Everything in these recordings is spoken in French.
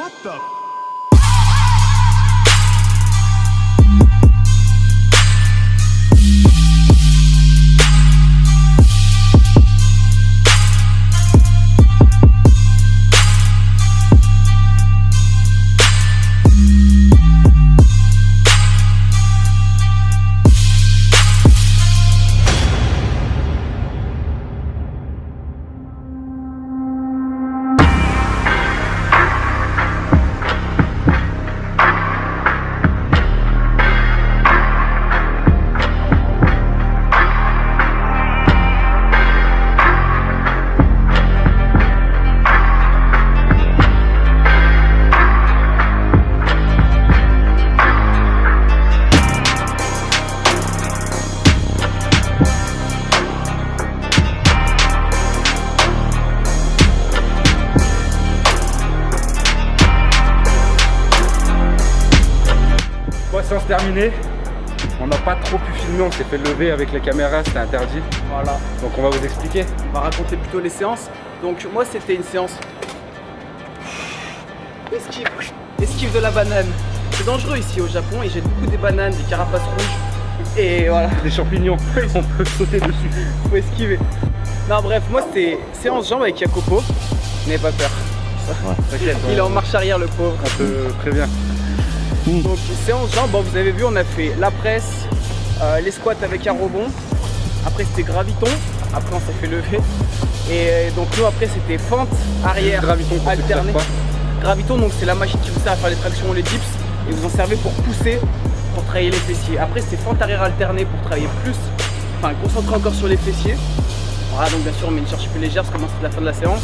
What the? Séance terminée, on n'a pas trop pu filmer, on s'est fait lever avec les caméras, c'était interdit. Voilà. Donc on va vous expliquer. On va raconter plutôt les séances. Donc moi c'était une séance esquive de la banane. C'est dangereux ici au Japon, ils jettent beaucoup des bananes, des carapaces rouges et voilà. Des champignons, on peut sauter dessus. Faut esquiver. Non bref, moi c'était séance jambes avec Jacopo. N'ayez pas peur. Ouais, t'inquiète. Il est en marche arrière le pauvre. On te prévient. Donc séance jambes, bon, vous avez vu on a fait la presse, les squats avec un rebond. Après c'était graviton, après on s'est fait lever. Et donc nous après c'était fente arrière Graviton alternée. Graviton donc c'est la machine qui vous sert à faire les tractions ou les dips. Et vous en servez pour pousser, pour travailler les fessiers. Après c'est fente arrière alternée pour travailler plus, enfin concentrer encore sur les fessiers. Voilà donc bien sûr on met une charge plus légère, ça commence à la fin de la séance.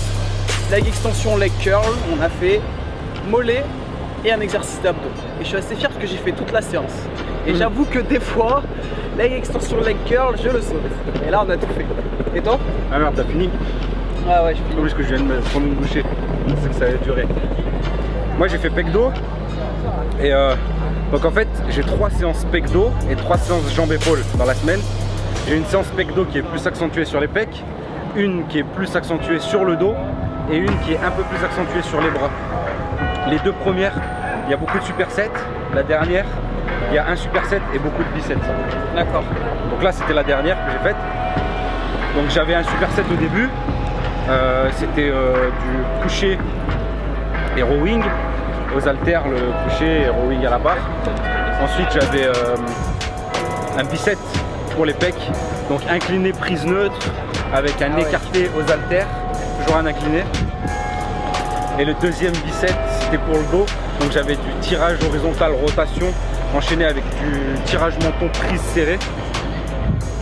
Leg extension, leg curl, on a fait mollet et un exercice d'abdos. Et je suis assez fier parce que j'ai fait toute la séance. Et j'avoue que des fois, leg extension, leg curl, je le saute. Et là on a tout fait. Et toi? Ah merde, t'as fini? Ah ouais, je finis. Parce que je viens de me prendre une bouchée, c'est que ça allait durer. Moi j'ai fait pec-dos. Et donc en fait j'ai 3 séances pec-dos et 3 séances jambes-épaules dans la semaine. J'ai une séance pec-dos qui est plus accentuée sur les pecs, une qui est plus accentuée sur le dos et une qui est un peu plus accentuée sur les bras. Les 2 premières, il y a beaucoup de supersets. La dernière, il y a un superset et beaucoup de biceps. D'accord. Donc là, c'était la dernière que j'ai faite. Donc j'avais un superset au début. C'était du coucher et rowing. Aux haltères, le coucher et rowing à la barre. Ensuite, j'avais un bicep pour les pecs. Donc incliné, prise neutre, avec un écarté aux haltères. Toujours un incliné. Et le deuxième bicep c'était pour le dos, donc j'avais du tirage horizontal rotation enchaîné avec du tirage menton prise serrée.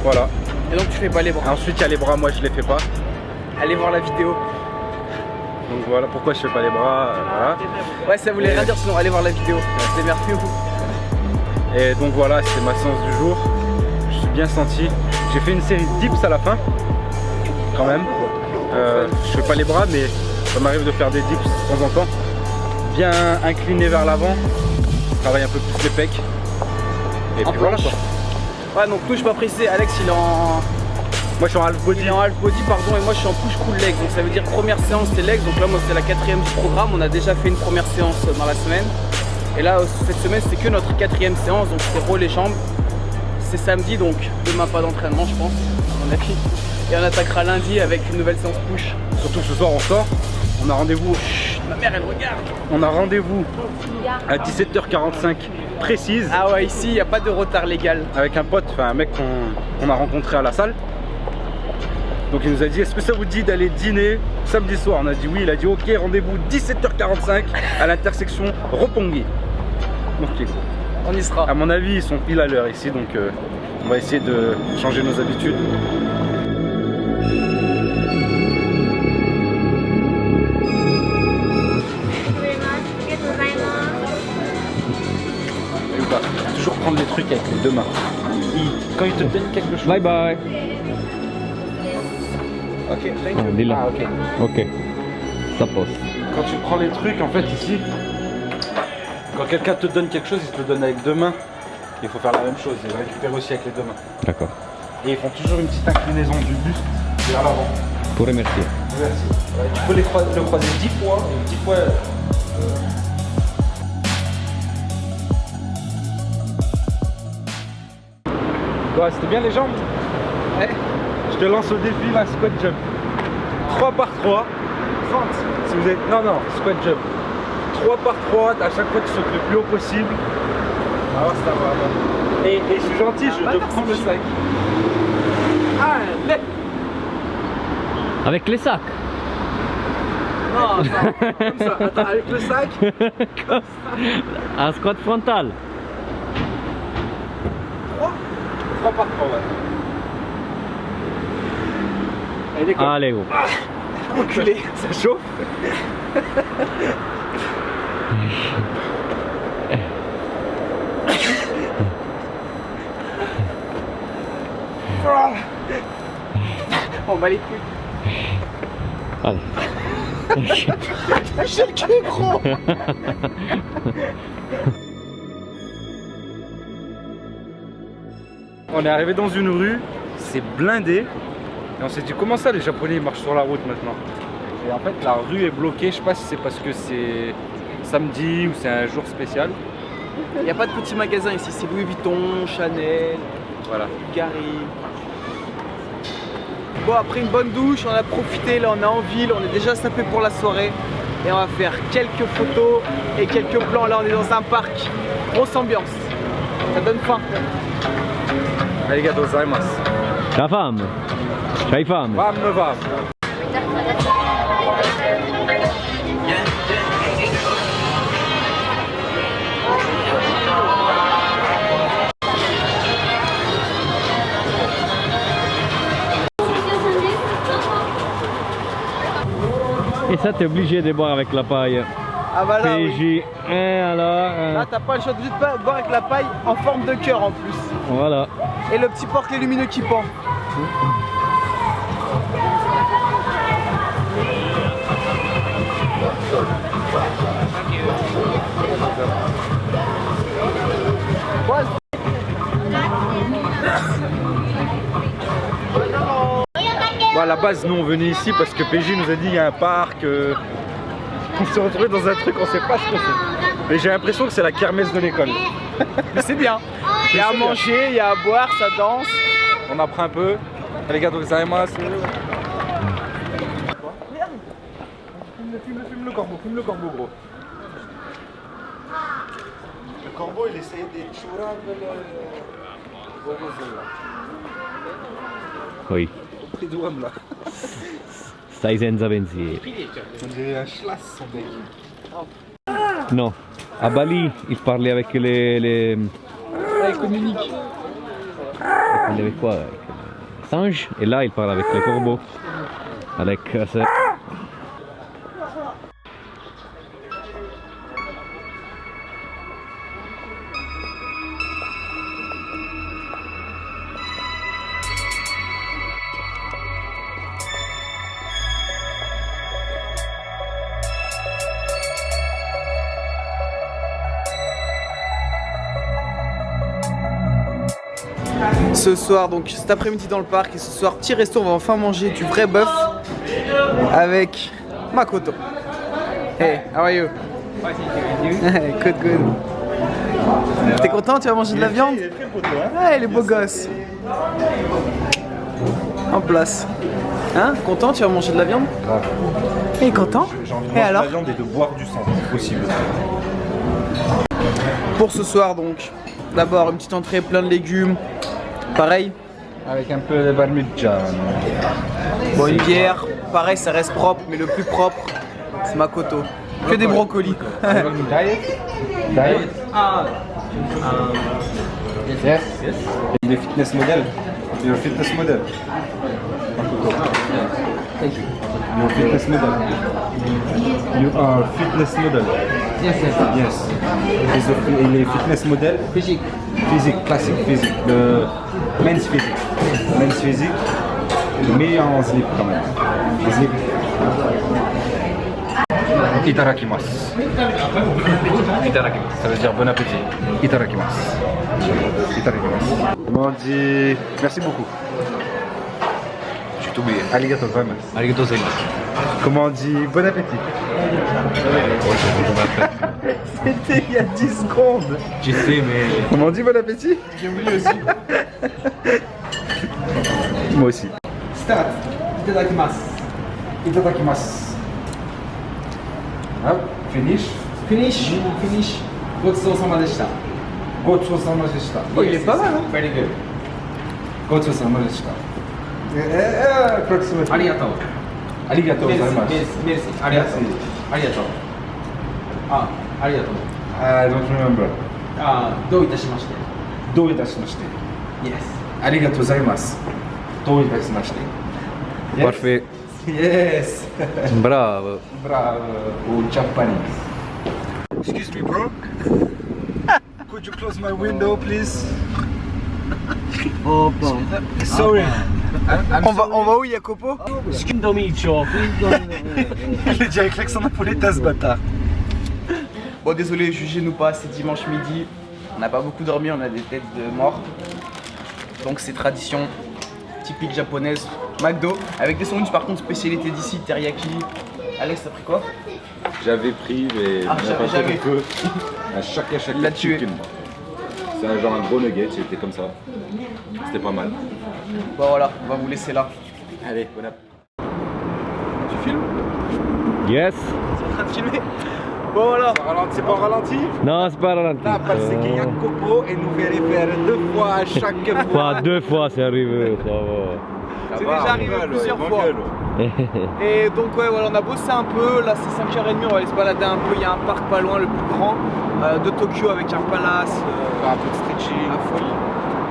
Voilà. Et donc tu fais pas les bras. Ensuite il y a les bras, moi je les fais pas. Allez voir la vidéo. Donc voilà pourquoi je fais pas les bras. Voilà. Ouais ça voulait rien dire sinon allez voir la vidéo. C'est merveilleux. Et donc voilà, c'était ma séance du jour. Je suis bien senti. J'ai fait une série de dips à la fin. Quand même. Je fais pas les bras mais ça m'arrive de faire des dips de temps en temps. Bien incliné vers l'avant. Je travaille un peu plus les pecs. Et puis voilà quoi. Ouais donc nous je peux pas préciser, Alex il est en... Moi je suis en half body. Il est en half body pardon et moi je suis en push pull legs. Donc ça veut dire première séance c'est legs. Donc là moi c'est la 4e du programme. On a déjà fait une première séance dans la semaine. Et là cette semaine c'est que notre 4e séance. Donc c'est roll et jambes. C'est samedi donc demain pas d'entraînement je pense à mon avis. Et on attaquera lundi avec une nouvelle séance push. Surtout ce soir on sort. On a rendez-vous. Ma mère elle regarde. On a rendez-vous à 17h45 précise. Ah ouais ici il n'y a pas de retard légal. Avec un pote, enfin un mec qu'on a rencontré à la salle. Donc il nous a dit est-ce que ça vous dit d'aller dîner samedi soir? On a dit oui, il a dit ok, rendez-vous 17h45 à l'intersection Roppongi. Donc on y sera. à mon avis ils sont pile à l'heure ici donc on va essayer de changer nos habitudes. Toujours prendre les trucs avec les 2 mains. Quand il te donne quelque chose. Bye bye. Ok, thank you. Dis là. Ah, ok. Ok. Ça passe. Quand tu prends les trucs, en fait, ici, quand quelqu'un te donne quelque chose, il te le donne avec 2 mains. Il faut faire la même chose, il récupère aussi avec les 2 mains. D'accord. Et ils font toujours une petite inclinaison du buste vers l'avant. Pour remercier. Merci. Ouais, tu peux le croiser 10 fois, et 10 fois Ouais, c'était bien les jambes? Ouais. Je te lance au défi la squat jump. 3 par 3. Si vous êtes... Non, squat jump. 3 par 3, à chaque fois tu sautes le plus haut possible. Alors ça va. Et je suis gentil, je te prends le sac. Allez. Avec les sacs. Non, attends, comme ça. Attends, avec le sac. Comme un squat frontal. 3 par 3, ouais. Allez, quoi. Allez, go. Enculé. Ça chauffe. On va les couilles. Allez. J'ai le cul gros. On est arrivé dans une rue, c'est blindé. Et on s'est dit comment ça les Japonais ils marchent sur la route maintenant. Et en fait la rue est bloquée, je sais pas si c'est parce que c'est samedi ou c'est un jour spécial. Il n'y a pas de petits magasins ici, c'est Louis Vuitton, Chanel, Voilà. Gary. Bon, après une bonne douche, on a profité, là on est en ville, on est déjà sapé pour la soirée. Et on va faire quelques photos et quelques plans. Là on est dans un parc, grosse ambiance. Ça donne faim. Arigatou gozaimasu. La femme. C'hai fame. Fame, fame. Et ça, t'es obligé de boire avec la paille. Ah bah là, oui. PJ, alors. Là t'as pas le choix, obligé de boire avec la paille en forme de cœur en plus. Voilà. Et le petit porte-clés lumineux qui pend. Bon, à la base, nous on venait ici parce que PJ nous a dit il y a un parc. On s'est retrouvé dans un truc, on sait pas ce que c'est. Mais j'ai l'impression que c'est la kermesse de l'école. Mais c'est bien. Il y a à manger, il y a à boire, ça danse. On apprend un peu. Arigatou gozaimasu. Fume le corbeau, gros. Le corbeau, il essayait des chouras de Oui. prix de Wam, là. Stai senza pensieri. On dirait un schlass, son bec. Non. À Bali, il parlait avec les... Elle communique. Il parlait avec quoi? Avec les singes. Et là, il parle avec les corbeaux. Avec... Ce soir, donc cet après-midi dans le parc, et ce soir, petit resto, on va enfin manger du vrai bœuf avec Makoto. Hey, how are you? Good, good. T'es content? Tu vas manger de la viande? Ouais, il est beau gosse. En place. Hein? Content? Tu vas manger de la viande? Grave. Et content? J'ai envie de Et manger de alors? la viande et de boire du sang, si possible. Pour ce soir, donc, d'abord une petite entrée plein de légumes. Pareil. Avec un peu de parmigiano. Bon, une bière. Pareil, ça reste propre, mais le plus propre, c'est Makoto. Que des brocolis. Diet? Diet? Yes. Yes. Il est fitness model. You're a fitness model. Thank you. You're a fitness model. You are a fitness model. Yes, yes. Yes. Il est fitness model. Physique. Physique, classique physique. Le men's physique. Men's physique. Mais en slip quand même. En slip. Itadakimasu. Itadakimasu. Ça veut dire bon appétit. Itadakimasu. Itadakimasu. Comment on dit merci beaucoup. J'ai tout oublié. Arigatou gozaimasu. Arigatou gozaimasu. Comment on dit bon appétit. C'était il y a 10 secondes. Tu sais, mais. Comment on dit bon appétit? J'ai oublié aussi. Moi aussi. Start. Itadakimasu. Itadakimasu. Hop, finish. Finish. Finish. Gotsusou-sama deshita. Gotsusou-sama deshita. Oh, il est pas mal, hein? Very good. Gotsusou-sama deshita. Approximately. Arigatou. Arigatou gozaimasu. Merci. Arigatou. Arigatou. Ah, arigatou. I don't remember. Ah, dou itashimashite. Do itashimashite. Yes. Arigatou gozaimasu. Do itashimashite. Parfait. Yes. Bravo. Bravo. Ou Japanese. Excuse me, bro. Could you close my window, please? Sorry. On va où, Jacopo? Il est dit avec l'accent napolitain, ce bâtard. Bon, désolé, jugez-nous pas, c'est dimanche midi. On n'a pas beaucoup dormi, on a des têtes de mort. Donc c'est tradition typique japonaise. McDo, avec des sandwichs par contre, spécialité d'ici, teriyaki. Alex, t'as pris quoi? J'avais pris, mais Ah, j'avais. peu. À chaque Il l'a tué. chicken. C'est un genre un gros nugget, c'était comme ça. C'était pas mal. Bon voilà, on va vous laisser là. Allez, bon app. Tu filmes? Yes. C'est en train de filmer. Bon voilà. C'est pas ralenti? Non, c'est pas ralenti. Non, parce que Jacopo et nous verrez faire 2 fois à chaque fois. Pas 2 fois, c'est arrivé, ça va. C'est déjà arrivé plusieurs fois. Et donc ouais, voilà, on a bossé un peu. Là c'est 5h30, on va aller se balader un peu. Il y a un parc pas loin, le plus grand de Tokyo, avec un palace. Un peu de stretching. À folie.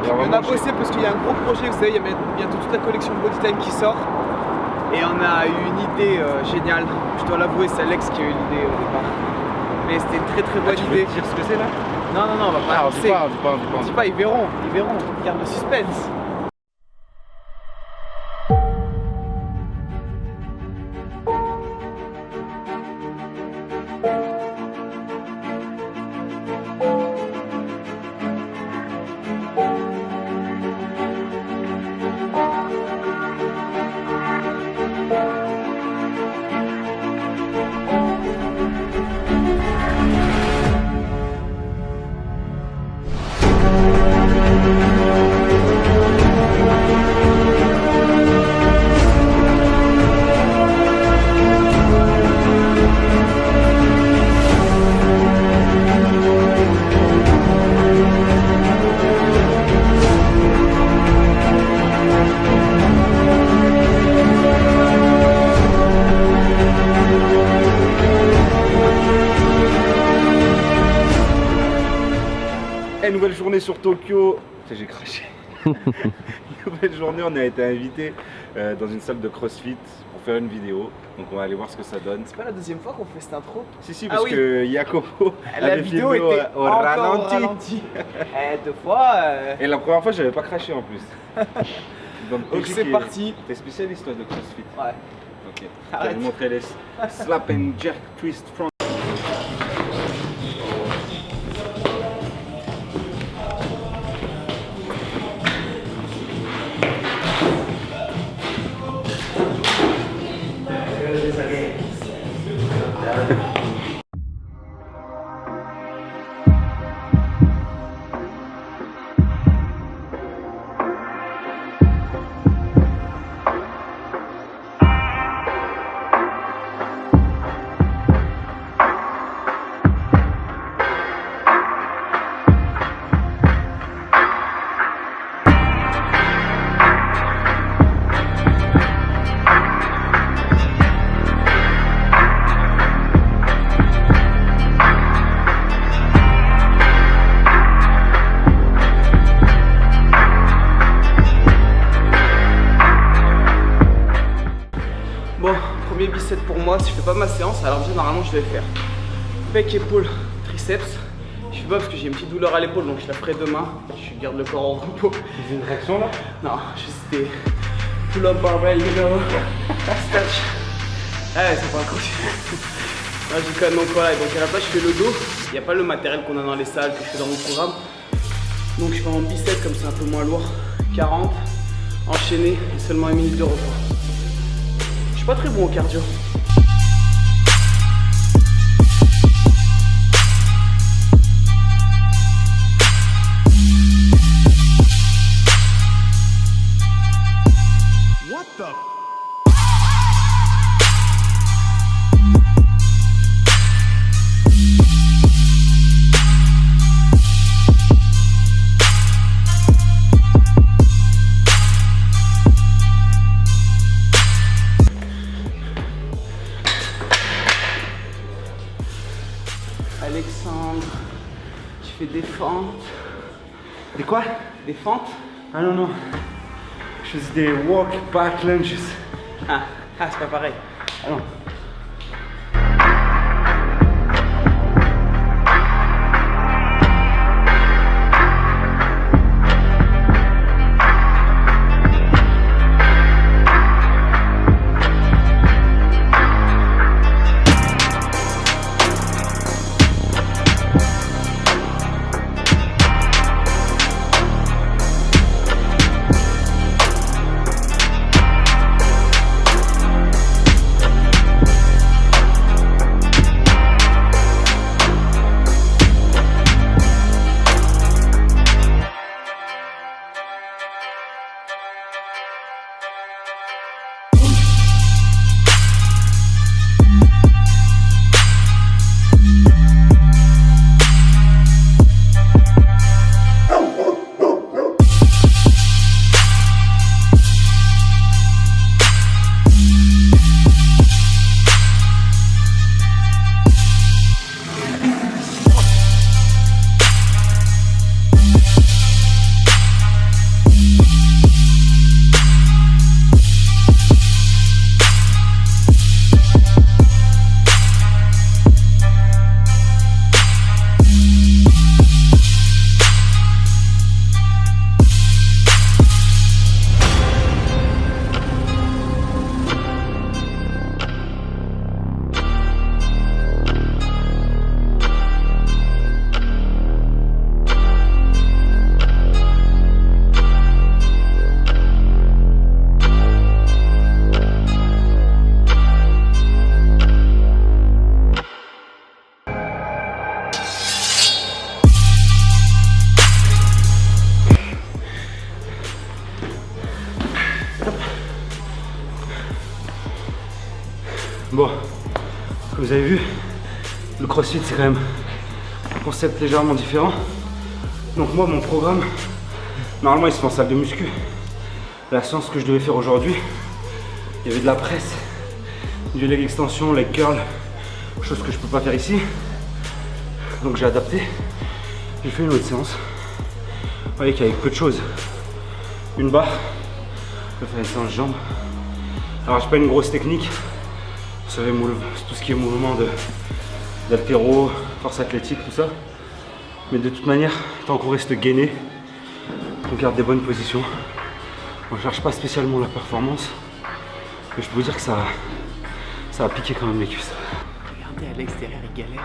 Et On a bossé parce qu'il y a un gros projet, vous savez, il y a bientôt toute la collection de Bodytime qui sort. Et on a eu une idée géniale. Je dois l'avouer, c'est Alex qui a eu l'idée au départ. Mais c'était une très très bonne idée. Tu veux dire ce que c'est là? Non, on va pas. On dit pas, On dit pas, ils verront. Garde le suspense. Nouvelle journée sur Tokyo. J'ai craché. Nouvelle journée, on a été invité dans une salle de CrossFit pour faire une vidéo. Donc on va aller voir ce que ça donne. C'est pas la deuxième fois qu'on fait cette intro? Si, parce que Jacopo la avait vidéo filmé était au encore ralenti. 2 fois. Et la première fois, j'avais pas craché en plus. Donc c'est parti. T'es spécialiste toi de CrossFit? Ouais. Ok. Arrête. Je vais vous montrer les slap and jerk twist front. Bon, premier bicep pour moi, si je fais pas ma séance, alors déjà normalement je vais faire pec, épaule, triceps. Je fais pas parce que j'ai une petite douleur à l'épaule, donc je la ferai demain. Je garde le corps au repos. C'est une traction là? Non, juste des pull-up barbell, you know, stretch. Ouais, c'est pas un crossfit. Là j'ai quand même mon corps, donc à la place je fais le dos. Il n'y a pas le matériel qu'on a dans les salles que je fais dans mon programme. Donc je fais en bicep comme c'est un peu moins lourd. 40, enchaîné et seulement 1 minute de repos. Je suis pas très bon au cardio. Alexandre, tu fais des fentes. Des quoi? Des fentes? Ah non, non. Je faisais des walk back lunges. Ah, c'est pas pareil. Ah non. Bon, comme vous avez vu, le CrossFit c'est quand même un concept légèrement différent. Donc moi mon programme, normalement il se fait en salle de muscu. La séance que je devais faire aujourd'hui, il y avait de la presse, du leg extension, leg curl, chose que je peux pas faire ici. Donc j'ai adapté, j'ai fait une autre séance. Vous voyez qu'avec peu de choses, une barre, je peux faire une séance jambes. Alors j'ai pas une grosse technique. Vous savez, tout ce qui est mouvement d'haltéro, force athlétique, tout ça. Mais de toute manière, tant qu'on reste gainé, on garde des bonnes positions. On ne cherche pas spécialement la performance. Mais je peux vous dire que ça a piqué quand même les cuisses. Regardez à l'extérieur, il galère.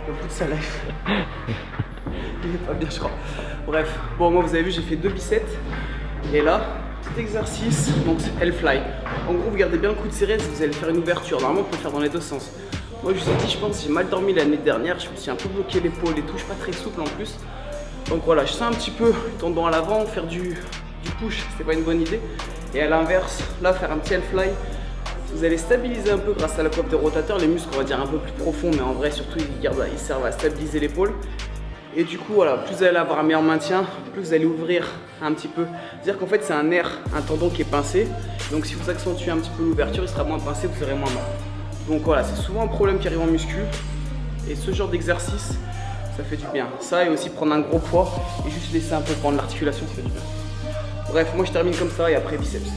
Au bout de sa life. Il est pas bien, je crois. Bref, bon, moi vous avez vu, j'ai fait 2 biceps. Et là, petit exercice, donc L-fly. En gros, vous gardez bien le coude serré, vous allez faire une ouverture. Normalement, on peut le faire dans les deux sens. Moi, je vous ai dit, je pense, j'ai mal dormi l'année dernière. Je me suis un peu bloqué l'épaule et tout. Je suis pas très souple en plus. Donc voilà, je sens un petit peu tendon à l'avant, faire du push, c'était pas une bonne idée. Et à l'inverse, là, faire un petit L-fly. Vous allez stabiliser un peu grâce à la coiffe de rotateur. Les muscles, on va dire un peu plus profonds, mais en vrai, surtout, ils servent à stabiliser l'épaule. Et du coup, voilà, plus vous allez avoir un meilleur maintien, plus vous allez ouvrir un petit peu. C'est-à-dire qu'en fait, c'est un nerf, un tendon qui est pincé. Donc, si vous accentuez un petit peu l'ouverture, il sera moins pincé, vous aurez moins mal. Donc voilà, c'est souvent un problème qui arrive en muscu. Et ce genre d'exercice, ça fait du bien. Ça, et aussi prendre un gros poids et juste laisser un peu prendre l'articulation, ça fait du bien. Bref, moi je termine comme ça et après biceps.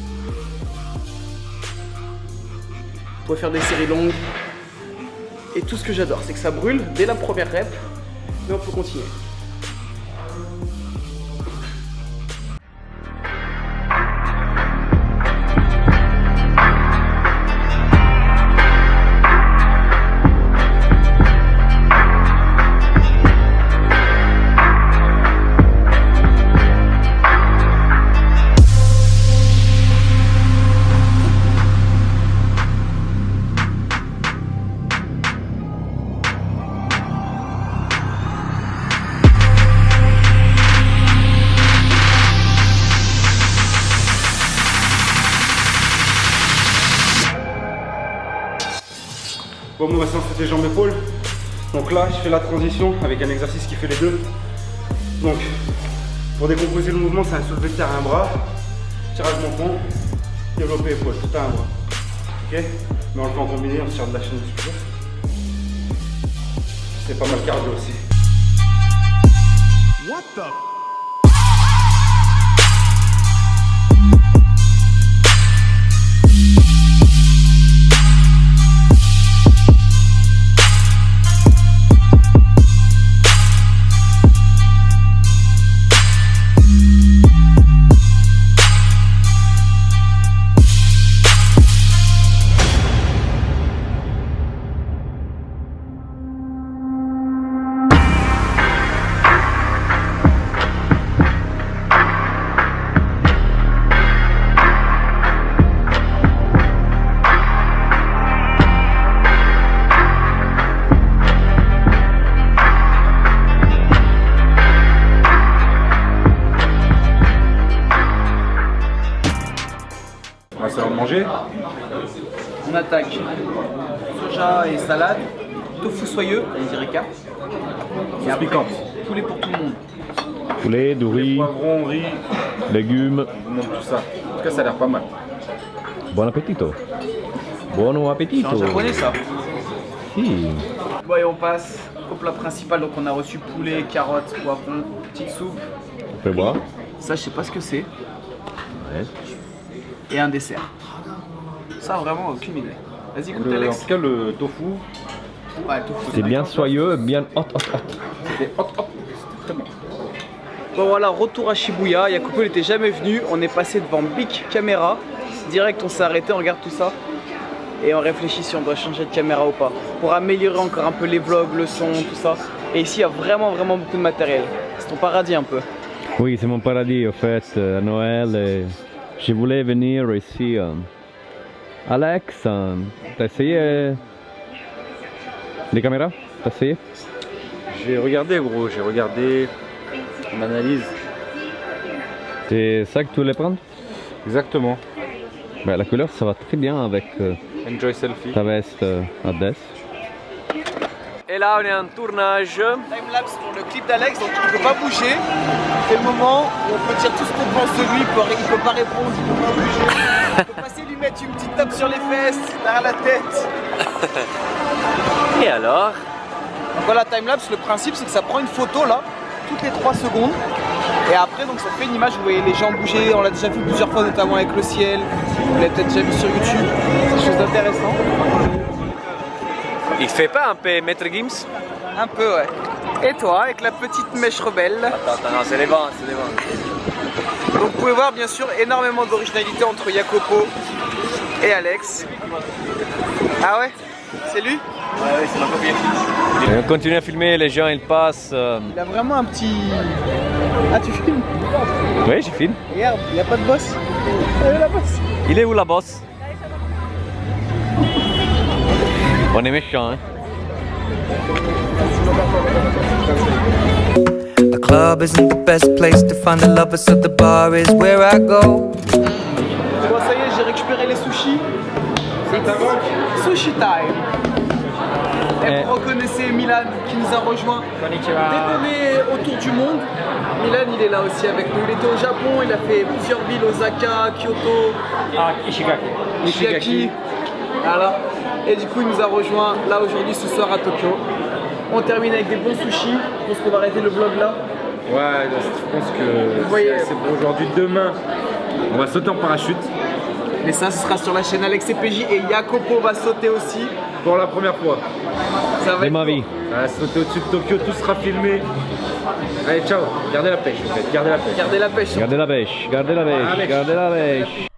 Vous pouvez faire des séries longues. Et tout ce que j'adore, c'est que ça brûle dès la première rep. Mais on peut continuer. Bon, moi maintenant c'était jambes-épaules. Donc là, je fais la transition avec un exercice qui fait les deux. Donc, pour décomposer le mouvement, c'est un soulevé de terre à un bras, tirage menton, développé épaule, tout à un bras. Ok? Mais on le fait en combiné, on se tire de la chaîne musculaire. C'est pas mal cardio aussi. What the? C'est l'heure de manger. On attaque soja et salade, tofu soyeux, on dirait K. Et après, piquante. poulet pour tout le monde. Poulet, du riz, Poivron, riz, légumes. je vous montre tout ça. En tout cas, ça a l'air pas mal. Buon appetito. Buon appetito. C'est en japonais ça. Si. Bon et on passe au plat principal, donc on a reçu poulet, carottes, poivron, petite soupe. On peut boire. Ça je sais pas ce que c'est. Ouais. Et un dessert. Ça vraiment aucune idée. Vas-y goûte En Alex. tout cas, le tofu, Ouais, tofu. C'est bien soyeux, bien hot. c'était hop hop. C'était très bon. Bon voilà, retour à Shibuya. Jacopo n'était jamais venu. On est passé devant Big Camera. Direct, on s'est arrêté, on regarde tout ça. Et on réfléchit si on doit changer de caméra ou pas. Pour améliorer encore un peu les vlogs, le son, tout ça. Et ici, il y a vraiment beaucoup de matériel. C'est ton paradis un peu. Oui, c'est mon paradis en fait, à Noël. Et je voulais venir ici. Alex, t'as essayé les caméras? T'as essayé? J'ai regardé, gros, j'ai regardé. On analyse. C'est ça que tu voulais prendre? Exactement. Ben, la couleur, ça va très bien avec Enjoy selfie. ta veste Hades. Et là, on est en tournage. Timelapse pour le clip d'Alex, donc il ne peut pas bouger. C'est le moment où on peut dire tout ce qu'on pense de lui. Il peut pas répondre, il peut pas bouger. On peut passer lui mettre une petite tape sur les fesses, derrière la tête. Et alors? Donc voilà, timelapse, le principe c'est que ça prend une photo là, toutes les 3 secondes. Et après, donc ça fait une image où vous voyez les gens bouger. On l'a déjà vu plusieurs fois, notamment avec le ciel. Vous l'avez peut-être déjà vu sur YouTube. C'est quelque chose d'intéressant. Il fait pas un peu Maître Gims? Un peu, ouais. Et toi, avec la petite mèche rebelle. Attends, non, c'est les vents, c'est les vents. Donc vous pouvez voir bien sûr énormément d'originalité entre Jacopo et Alex. Ah ouais? C'est lui? Ouais, c'est ma copine. Et on continue à filmer, les gens ils passent. Il a vraiment un petit... Ah tu filmes? Oui, je filme. Regarde, il n'y a pas de boss. Elle est la boss. Il est où la bosse? On est méchants, hein. The club isn't the best place to find the lovers, so the bar is where I go. Bon ça y est, j'ai récupéré les sushis. Sushi time. Et vous reconnaissez Milan qui nous a rejoint. Dès qu'on est autour du monde, Milan il est là aussi avec nous. Il était au Japon, il a fait plusieurs villes, Osaka, Kyoto, Ishigaki. Voilà. Et du coup il nous a rejoint là aujourd'hui ce soir à Tokyo. On termine avec des bons sushis. Je pense qu'on va arrêter le vlog là. Ouais, je pense que voyez. c'est pour aujourd'hui. Demain, on va sauter en parachute. Mais ça, ce sera sur la chaîne Alex et PJ et Jacopo va sauter aussi. Pour la première fois. Ça va C'est être ma beau. vie. On va sauter au-dessus de Tokyo, tout sera filmé. Allez, ciao. Gardez la pêche, en fait. Gardez la pêche. Gardez la pêche. Gardez la pêche, gardez la pêche, Alex. gardez la pêche.